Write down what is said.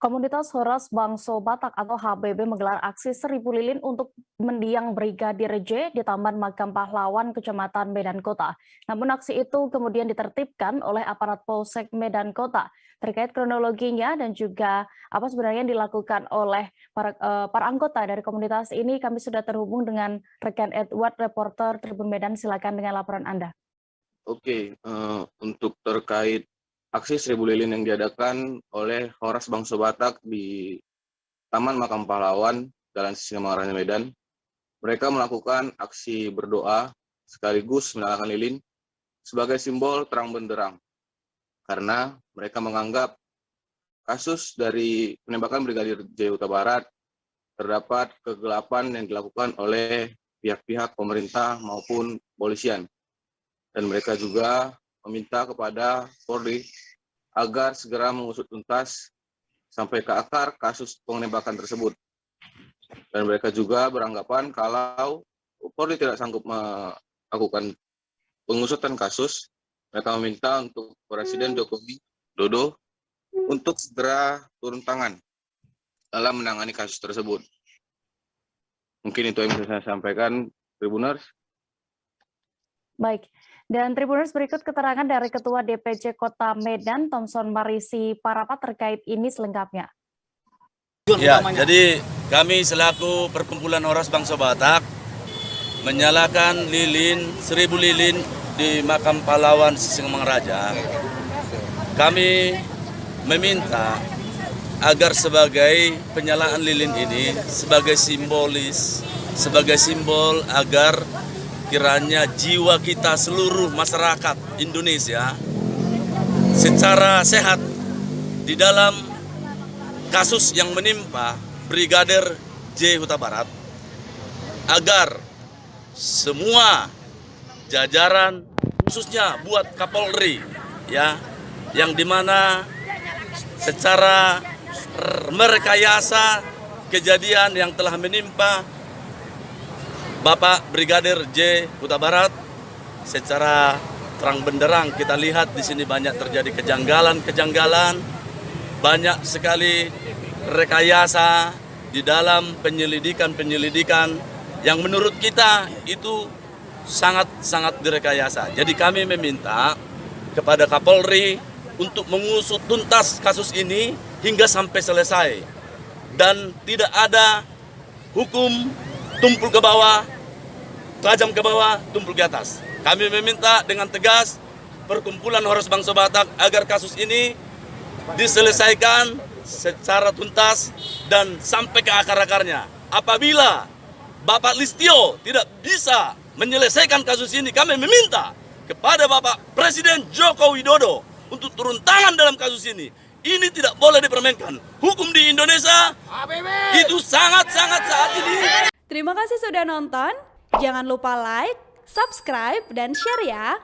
Komunitas Horas Bangso Batak atau HBB menggelar aksi 1000 lilin untuk mendiang Brigadir J di Taman Makam Pahlawan, Kecamatan Medan Kota. Namun aksi itu kemudian ditertibkan oleh aparat Polsek Medan Kota. Terkait kronologinya dan juga apa sebenarnya yang dilakukan oleh para anggota dari komunitas ini, kami sudah terhubung dengan rekan Edward, reporter Tribun Medan. Silakan dengan laporan Anda. Oke, untuk terkait aksi 1000 lilin yang diadakan oleh Horas Bangso Batak di Taman Makam Pahlawan, Jalan Sisingamangaraja Medan, mereka melakukan aksi berdoa sekaligus menyalakan lilin sebagai simbol terang benderang, karena mereka menganggap kasus dari penembakan Brigadir J Huta Barat terdapat kegelapan yang dilakukan oleh pihak-pihak pemerintah maupun polisian. Dan mereka juga meminta kepada Polri agar segera mengusut tuntas sampai ke akar kasus penembakan tersebut. Dan mereka juga beranggapan kalau Polri tidak sanggup melakukan pengusutan kasus, mereka meminta untuk Presiden Joko Widodo untuk segera turun tangan dalam menangani kasus tersebut. Mungkin itu yang bisa saya sampaikan, Tribuners. Baik, dan Tribuners, berikut keterangan dari Ketua DPC Kota Medan, Thomson Marisi Parapat terkait ini selengkapnya. Ya, jadi kami selaku Perkumpulan Horas Bangso Batak menyalakan lilin 1000 lilin di Makam Pahlawan Sisingamangaraja. Kami meminta agar sebagai penyalaan lilin ini sebagai simbolis, sebagai simbol agar kiranya jiwa kita seluruh masyarakat Indonesia secara sehat di dalam kasus yang menimpa Brigadir J Huta Barat, agar semua jajaran khususnya buat Kapolri ya, yang dimana secara merekayasa kejadian yang telah menimpa Bapak Brigadir J Huta Barat secara terang benderang. Kita lihat di sini banyak terjadi kejanggalan-kejanggalan, banyak sekali rekayasa di dalam penyelidikan yang menurut kita itu sangat-sangat direkayasa. Jadi kami meminta kepada Kapolri untuk mengusut tuntas kasus ini hingga sampai selesai dan tidak ada hukum tumpul ke bawah, tajam ke bawah, tumpul ke atas. Kami meminta dengan tegas Perkumpulan Horas Bangso Batak agar kasus ini diselesaikan secara tuntas dan sampai ke akar-akarnya. Apabila Bapak Listio tidak bisa menyelesaikan kasus ini, kami meminta kepada Bapak Presiden Joko Widodo untuk turun tangan dalam kasus ini. Ini tidak boleh dipermainkan. Hukum di Indonesia itu sangat-sangat saat ini. Terima kasih sudah nonton. Jangan lupa like, subscribe, dan share ya.